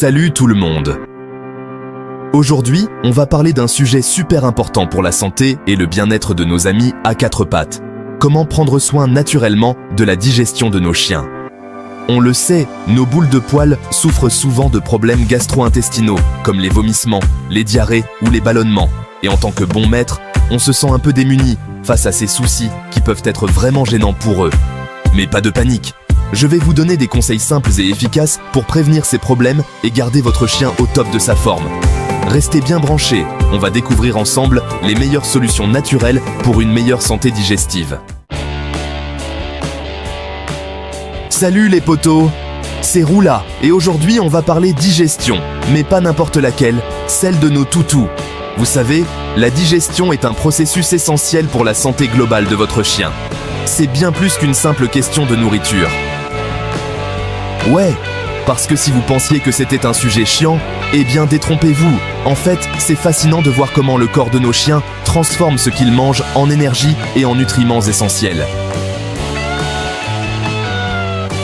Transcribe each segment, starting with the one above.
Salut tout le monde! Aujourd'hui, on va parler d'un sujet super important pour la santé et le bien-être de nos amis à quatre pattes. Comment prendre soin naturellement de la digestion de nos chiens. On le sait, nos boules de poils souffrent souvent de problèmes gastro-intestinaux, comme les vomissements, les diarrhées ou les ballonnements. Et en tant que bon maître, on se sent un peu démuni face à ces soucis qui peuvent être vraiment gênants pour eux. Mais pas de panique! Je vais vous donner des conseils simples et efficaces pour prévenir ces problèmes et garder votre chien au top de sa forme. Restez bien branchés, on va découvrir ensemble les meilleures solutions naturelles pour une meilleure santé digestive. Salut les potos, c'est Roula et aujourd'hui on va parler digestion, mais pas n'importe laquelle, celle de nos toutous. Vous savez, la digestion est un processus essentiel pour la santé globale de votre chien. C'est bien plus qu'une simple question de nourriture. Ouais, parce que si vous pensiez que c'était un sujet chiant, eh bien détrompez-vous. En fait, c'est fascinant de voir comment le corps de nos chiens transforme ce qu'ils mangent en énergie et en nutriments essentiels.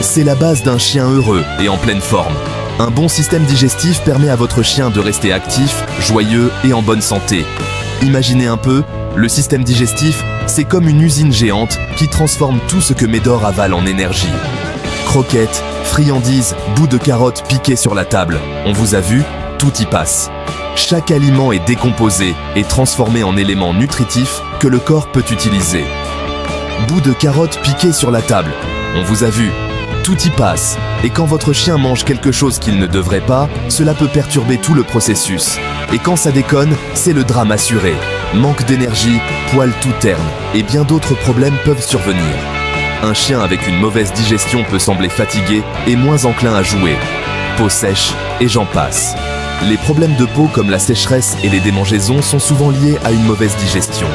C'est la base d'un chien heureux et en pleine forme. Un bon système digestif permet à votre chien de rester actif, joyeux et en bonne santé. Imaginez un peu, le système digestif, c'est comme une usine géante qui transforme tout ce que Médor avale en énergie. Croquettes, friandises, bouts de carottes piqués sur la table. On vous a vu, tout y passe. Chaque aliment est décomposé et transformé en éléments nutritifs que le corps peut utiliser. Bouts de carottes piqués sur la table. On vous a vu, tout y passe. Et quand votre chien mange quelque chose qu'il ne devrait pas, cela peut perturber tout le processus. Et quand ça déconne, c'est le drame assuré. Manque d'énergie, poils tout ternes et bien d'autres problèmes peuvent survenir. Un chien avec une mauvaise digestion peut sembler fatigué et moins enclin à jouer. Peau sèche et j'en passe. Les problèmes de peau comme la sécheresse et les démangeaisons sont souvent liés à une mauvaise digestion.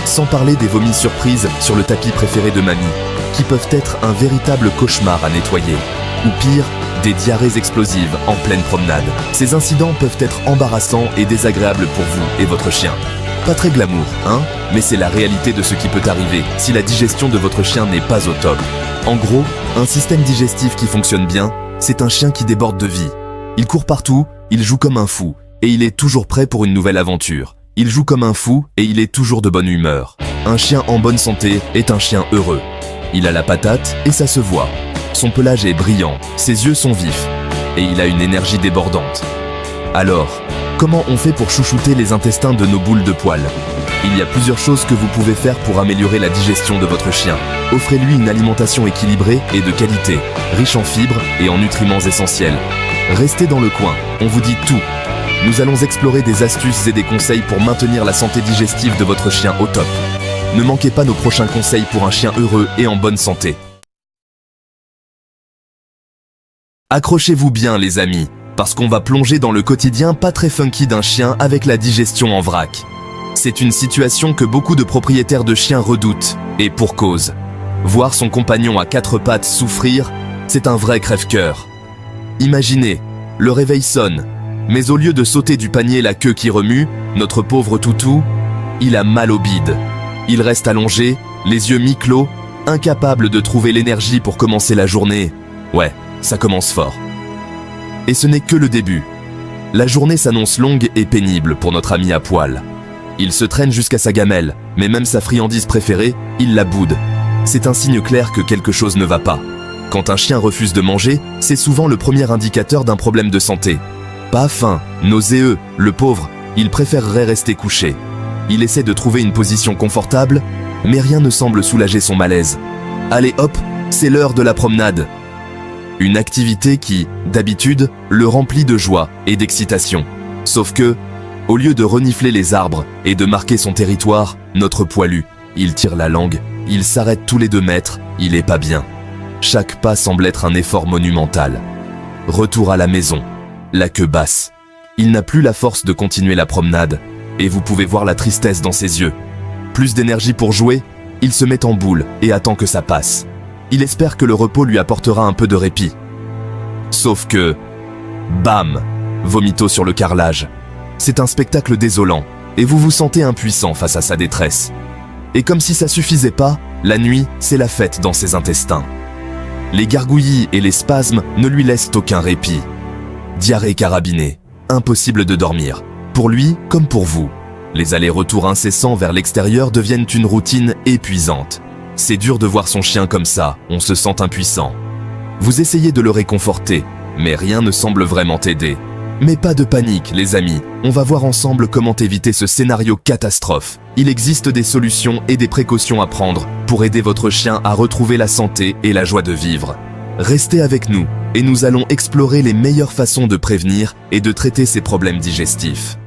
Sans parler des vomis surprises sur le tapis préféré de mamie, qui peuvent être un véritable cauchemar à nettoyer. Ou pire, des diarrhées explosives en pleine promenade. Ces incidents peuvent être embarrassants et désagréables pour vous et votre chien. Pas très glamour, hein? Mais c'est la réalité de ce qui peut arriver si la digestion de votre chien n'est pas au top. En gros, un système digestif qui fonctionne bien, c'est un chien qui déborde de vie. Il court partout, il joue comme un fou, et il est toujours prêt pour une nouvelle aventure. Il joue comme un fou et il est toujours de bonne humeur. Un chien en bonne santé est un chien heureux. Il a la patate et ça se voit. Son pelage est brillant, ses yeux sont vifs, et il a une énergie débordante. Alors, comment on fait pour chouchouter les intestins de nos boules de poils? Il y a plusieurs choses que vous pouvez faire pour améliorer la digestion de votre chien. Offrez-lui une alimentation équilibrée et de qualité, riche en fibres et en nutriments essentiels. Restez dans le coin, on vous dit tout. Nous allons explorer des astuces et des conseils pour maintenir la santé digestive de votre chien au top. Ne manquez pas nos prochains conseils pour un chien heureux et en bonne santé. Accrochez-vous bien les amis, parce qu'on va plonger dans le quotidien pas très funky d'un chien avec la digestion en vrac. C'est une situation que beaucoup de propriétaires de chiens redoutent, et pour cause. Voir son compagnon à quatre pattes souffrir, c'est un vrai crève-cœur. Imaginez, le réveil sonne, mais au lieu de sauter du panier la queue qui remue, notre pauvre toutou, il a mal au bide. Il reste allongé, les yeux mi-clos, incapable de trouver l'énergie pour commencer la journée. Ouais, ça commence fort. Et ce n'est que le début. La journée s'annonce longue et pénible pour notre ami à poil. Il se traîne jusqu'à sa gamelle, mais même sa friandise préférée, il la boude. C'est un signe clair que quelque chose ne va pas. Quand un chien refuse de manger, c'est souvent le premier indicateur d'un problème de santé. Pas faim, nauséeux, le pauvre, il préférerait rester couché. Il essaie de trouver une position confortable, mais rien ne semble soulager son malaise. Allez hop, c'est l'heure de la promenade. Une activité qui, d'habitude, le remplit de joie et d'excitation. Sauf que, au lieu de renifler les arbres et de marquer son territoire, notre poilu, il tire la langue, il s'arrête tous les 2 mètres, il est pas bien. Chaque pas semble être un effort monumental. Retour à la maison, la queue basse. Il n'a plus la force de continuer la promenade, et vous pouvez voir la tristesse dans ses yeux. Plus d'énergie pour jouer, il se met en boule et attend que ça passe. Il espère que le repos lui apportera un peu de répit. Sauf que... bam! Vomito sur le carrelage. C'est un spectacle désolant, et vous vous sentez impuissant face à sa détresse. Et comme si ça suffisait pas, la nuit, c'est la fête dans ses intestins. Les gargouillis et les spasmes ne lui laissent aucun répit. diarrhée carabinée, impossible de dormir, pour lui comme pour vous. Les allers-retours incessants vers l'extérieur deviennent une routine épuisante. C'est dur de voir son chien comme ça, on se sent impuissant. Vous essayez de le réconforter, mais rien ne semble vraiment t'aider. Mais pas de panique, les amis, on va voir ensemble comment éviter ce scénario catastrophe. Il existe des solutions et des précautions à prendre pour aider votre chien à retrouver la santé et la joie de vivre. Restez avec nous et nous allons explorer les meilleures façons de prévenir et de traiter ces problèmes digestifs.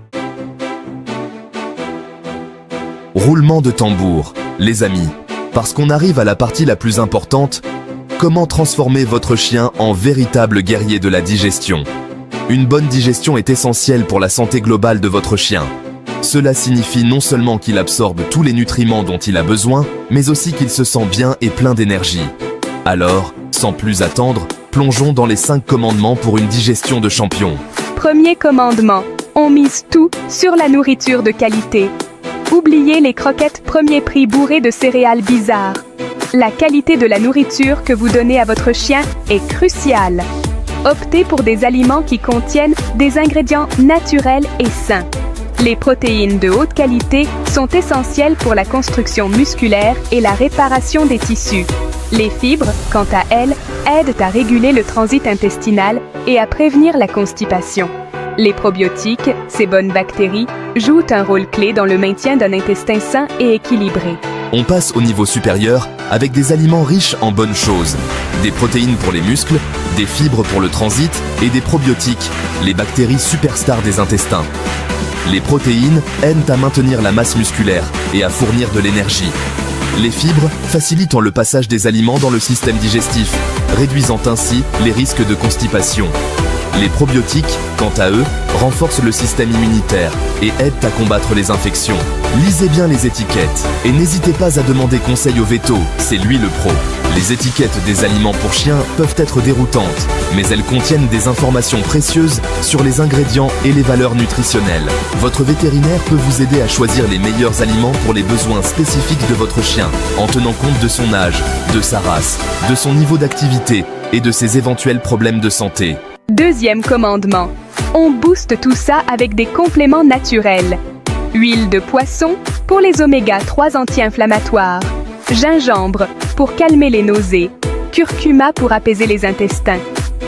Roulement de tambour, les amis, parce qu'on arrive à la partie la plus importante, comment transformer votre chien en véritable guerrier de la digestion. Une bonne digestion est essentielle pour la santé globale de votre chien. Cela signifie non seulement qu'il absorbe tous les nutriments dont il a besoin, mais aussi qu'il se sent bien et plein d'énergie. Alors, sans plus attendre, plongeons dans les 5 commandements pour une digestion de champion. Premier commandement, on mise tout sur la nourriture de qualité. Oubliez les croquettes premier prix bourrées de céréales bizarres. La qualité de la nourriture que vous donnez à votre chien est cruciale. Optez pour des aliments qui contiennent des ingrédients naturels et sains. Les protéines de haute qualité sont essentielles pour la construction musculaire et la réparation des tissus. Les fibres, quant à elles, aident à réguler le transit intestinal et à prévenir la constipation. Les probiotiques, ces bonnes bactéries, jouent un rôle clé dans le maintien d'un intestin sain et équilibré. On passe au niveau supérieur avec des aliments riches en bonnes choses. Des protéines pour les muscles, des fibres pour le transit et des probiotiques, les bactéries superstars des intestins. Les protéines aident à maintenir la masse musculaire et à fournir de l'énergie. Les fibres facilitent le passage des aliments dans le système digestif, réduisant ainsi les risques de constipation. Les probiotiques, quant à eux, renforcent le système immunitaire et aident à combattre les infections. Lisez bien les étiquettes et n'hésitez pas à demander conseil au véto, c'est lui le pro. Les étiquettes des aliments pour chiens peuvent être déroutantes, mais elles contiennent des informations précieuses sur les ingrédients et les valeurs nutritionnelles. Votre vétérinaire peut vous aider à choisir les meilleurs aliments pour les besoins spécifiques de votre chien, en tenant compte de son âge, de sa race, de son niveau d'activité et de ses éventuels problèmes de santé. Deuxième commandement, on booste tout ça avec des compléments naturels. Huile de poisson pour les oméga 3 anti-inflammatoires. Gingembre pour calmer les nausées. Curcuma pour apaiser les intestins.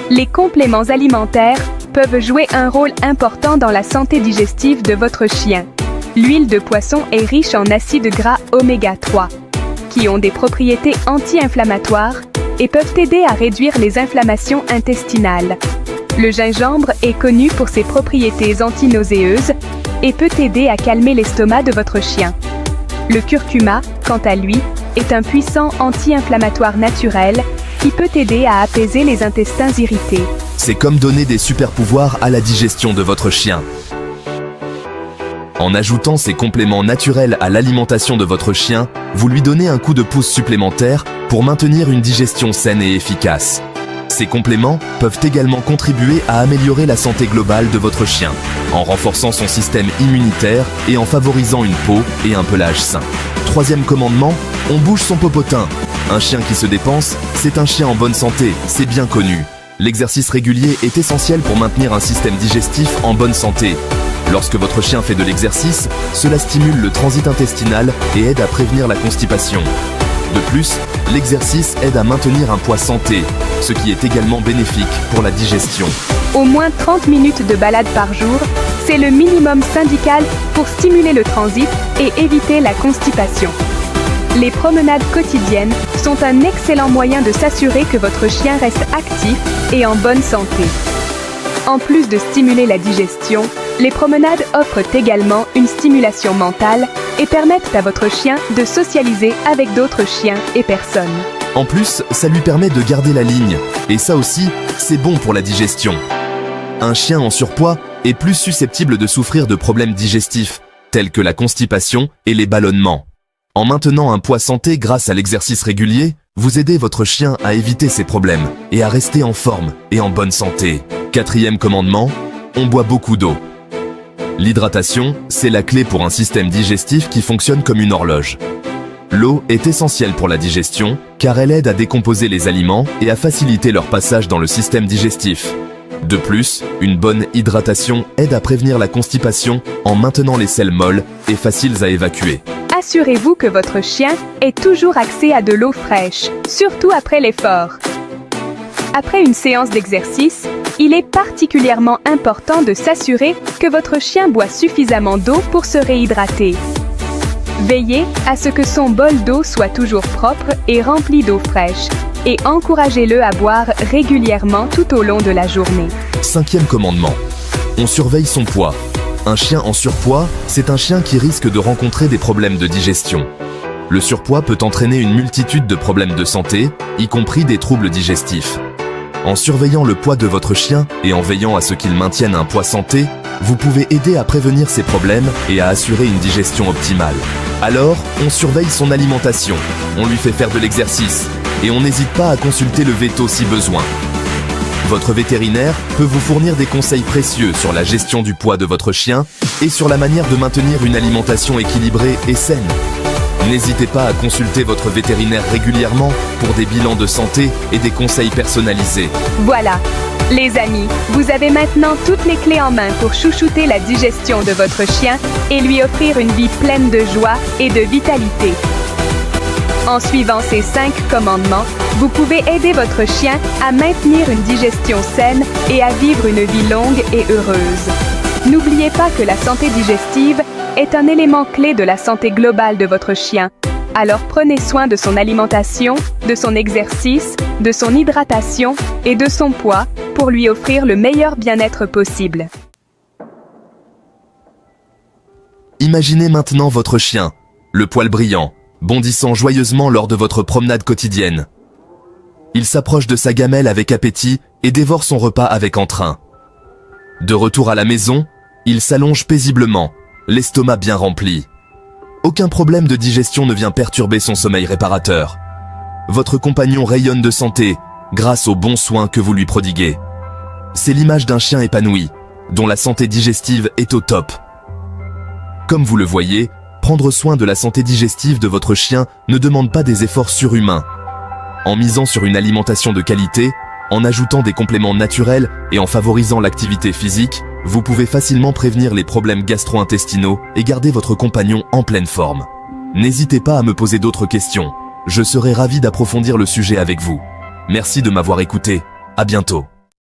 Les compléments alimentaires peuvent jouer un rôle important dans la santé digestive de votre chien. L'huile de poisson est riche en acides gras oméga 3, qui ont des propriétés anti-inflammatoires et peuvent aider à réduire les inflammations intestinales. Le gingembre est connu pour ses propriétés antinauséeuses et peut aider à calmer l'estomac de votre chien. Le curcuma, quant à lui, est un puissant anti-inflammatoire naturel qui peut aider à apaiser les intestins irrités. C'est comme donner des super-pouvoirs à la digestion de votre chien. En ajoutant ces compléments naturels à l'alimentation de votre chien, vous lui donnez un coup de pouce supplémentaire pour maintenir une digestion saine et efficace. Ces compléments peuvent également contribuer à améliorer la santé globale de votre chien, en renforçant son système immunitaire et en favorisant une peau et un pelage sain. Troisième commandement, on bouge son popotin. Un chien qui se dépense, c'est un chien en bonne santé, c'est bien connu. L'exercice régulier est essentiel pour maintenir un système digestif en bonne santé. Lorsque votre chien fait de l'exercice, cela stimule le transit intestinal et aide à prévenir la constipation. De plus, l'exercice aide à maintenir un poids santé, ce qui est également bénéfique pour la digestion. Au moins 30 minutes de balade par jour, c'est le minimum syndical pour stimuler le transit et éviter la constipation. Les promenades quotidiennes sont un excellent moyen de s'assurer que votre chien reste actif et en bonne santé. En plus de stimuler la digestion, les promenades offrent également une stimulation mentale et permettent à votre chien de socialiser avec d'autres chiens et personnes. En plus, ça lui permet de garder la ligne, et ça aussi, c'est bon pour la digestion. Un chien en surpoids est plus susceptible de souffrir de problèmes digestifs, tels que la constipation et les ballonnements. En maintenant un poids santé grâce à l'exercice régulier, vous aidez votre chien à éviter ces problèmes et à rester en forme et en bonne santé. Quatrième commandement, on boit beaucoup d'eau. L'hydratation, c'est la clé pour un système digestif qui fonctionne comme une horloge. L'eau est essentielle pour la digestion car elle aide à décomposer les aliments et à faciliter leur passage dans le système digestif. De plus, une bonne hydratation aide à prévenir la constipation en maintenant les selles molles et faciles à évacuer. Assurez-vous que votre chien ait toujours accès à de l'eau fraîche, surtout après l'effort. Après une séance d'exercice, il est particulièrement important de s'assurer que votre chien boit suffisamment d'eau pour se réhydrater. Veillez à ce que son bol d'eau soit toujours propre et rempli d'eau fraîche, et encouragez-le à boire régulièrement tout au long de la journée. 5e commandement. On surveille son poids. Un chien en surpoids, c'est un chien qui risque de rencontrer des problèmes de digestion. Le surpoids peut entraîner une multitude de problèmes de santé, y compris des troubles digestifs. En surveillant le poids de votre chien et en veillant à ce qu'il maintienne un poids santé, vous pouvez aider à prévenir ces problèmes et à assurer une digestion optimale. Alors, on surveille son alimentation, on lui fait faire de l'exercice et on n'hésite pas à consulter le véto si besoin. Votre vétérinaire peut vous fournir des conseils précieux sur la gestion du poids de votre chien et sur la manière de maintenir une alimentation équilibrée et saine. N'hésitez pas à consulter votre vétérinaire régulièrement pour des bilans de santé et des conseils personnalisés. Voilà, les amis, vous avez maintenant toutes les clés en main pour chouchouter la digestion de votre chien et lui offrir une vie pleine de joie et de vitalité. En suivant ces 5 commandements, vous pouvez aider votre chien à maintenir une digestion saine et à vivre une vie longue et heureuse. N'oubliez pas que la santé digestive est un élément clé de la santé globale de votre chien. Alors prenez soin de son alimentation, de son exercice, de son hydratation et de son poids pour lui offrir le meilleur bien-être possible. Imaginez maintenant votre chien, le poil brillant, bondissant joyeusement lors de votre promenade quotidienne. Il s'approche de sa gamelle avec appétit et dévore son repas avec entrain. De retour à la maison, il s'allonge paisiblement, l'estomac bien rempli. Aucun problème de digestion ne vient perturber son sommeil réparateur. Votre compagnon rayonne de santé grâce aux bons soins que vous lui prodiguez. C'est l'image d'un chien épanoui, dont la santé digestive est au top. Comme vous le voyez, prendre soin de la santé digestive de votre chien ne demande pas des efforts surhumains. En misant sur une alimentation de qualité, en ajoutant des compléments naturels et en favorisant l'activité physique, vous pouvez facilement prévenir les problèmes gastro-intestinaux et garder votre compagnon en pleine forme. N'hésitez pas à me poser d'autres questions. Je serai ravi d'approfondir le sujet avec vous. Merci de m'avoir écouté. À bientôt.